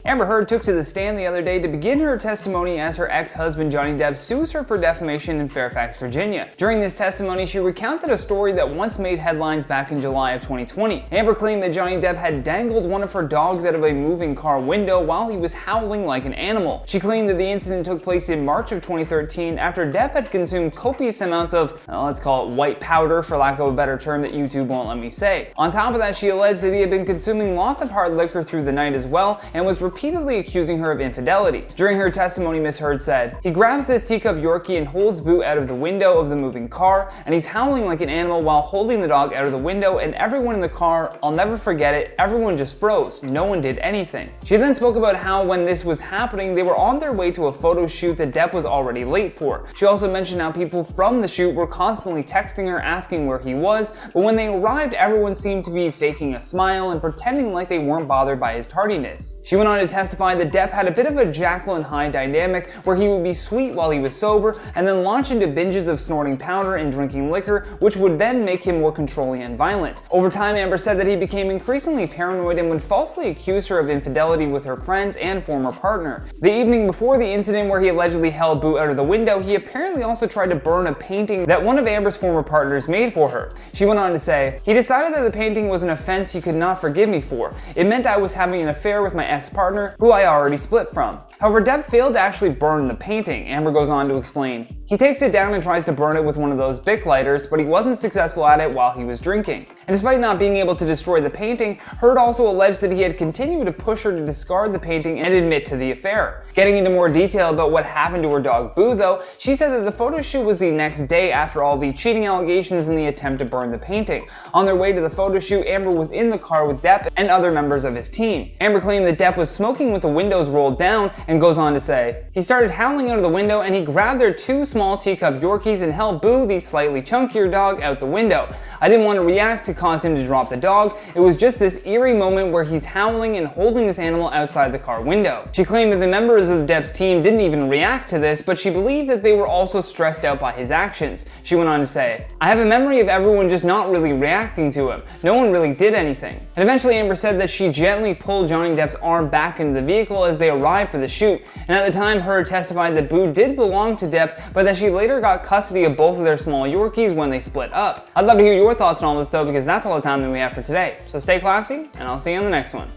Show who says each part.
Speaker 1: Amber Heard took to the stand the other day to begin her testimony as her ex-husband Johnny Depp sues her for defamation in Fairfax, Virginia. During this testimony, she recounted a story that once made headlines back in July of 2020. Amber claimed that Johnny Depp had dangled one of her dogs out of a moving car window while he was howling like an animal. She claimed that the incident took place in March of 2013 after Depp had consumed copious amounts of, let's call it white powder for lack of a better term that YouTube won't let me say. On top of that, she alleged that he had been consuming lots of hard liquor through the night as well and was repeatedly accusing her of infidelity. During her testimony, Ms. Heard said, "He grabs this teacup Yorkie and holds Boo out of the window of the moving car, and he's howling like an animal while holding the dog out of the window, and everyone in the car, I'll never forget it, everyone just froze. No one did anything." She then spoke about how when this was happening, they were on their way to a photo shoot that Depp was already late for. She also mentioned how people from the shoot were constantly texting her asking where he was, but when they arrived, everyone seemed to be faking a smile and pretending like they weren't bothered by his tardiness. She went on to testify that Depp had a bit of a Jekyll and Hyde dynamic where he would be sweet while he was sober and then launch into binges of snorting powder and drinking liquor, which would then make him more controlling and violent. Over time, Amber said that he became increasingly paranoid and would falsely accuse her of infidelity with her friends and former partner. The evening before the incident where he allegedly held Boo out of the window, he apparently also tried to burn a painting that one of Amber's former partners made for her. She went on to say, "He decided that the painting was an offense he could not forgive me for. It meant I was having an affair with my ex-partner, who I already split from." However, Depp failed to actually burn the painting. Amber goes on to explain, "He takes it down and tries to burn it with one of those Bic lighters, but he wasn't successful at it while he was drinking." And despite not being able to destroy the painting, Heard also alleged that he had continued to push her to discard the painting and admit to the affair. Getting into more detail about what happened to her dog Boo, though, she said that the photo shoot was the next day after all the cheating allegations and the attempt to burn the painting. On their way to the photo shoot, Amber was in the car with Depp and other members of his team. Amber claimed that Depp was smoking with the windows rolled down and goes on to say, "He started howling out of the window and he grabbed their two small teacup Yorkies and held Boo, the slightly chunkier dog, out the window. I didn't want to react to cause him to drop the dog. It was just this eerie moment where he's howling and holding this animal outside the car window." She claimed that the members of Depp's team didn't even react to this, but she believed that they were also stressed out by his actions. She went on to say, "I have a memory of everyone just not really reacting to him. No one really did anything." And eventually Amber said that she gently pulled Johnny Depp's arm back into the vehicle as they arrived for the shoot, and at the time Heard testified that Boo did belong to Depp, but that she later got custody of both of their small Yorkies when they split up. I'd love to hear your thoughts on all this though, because that's all the time that we have for today. So stay classy, and I'll see you on the next one.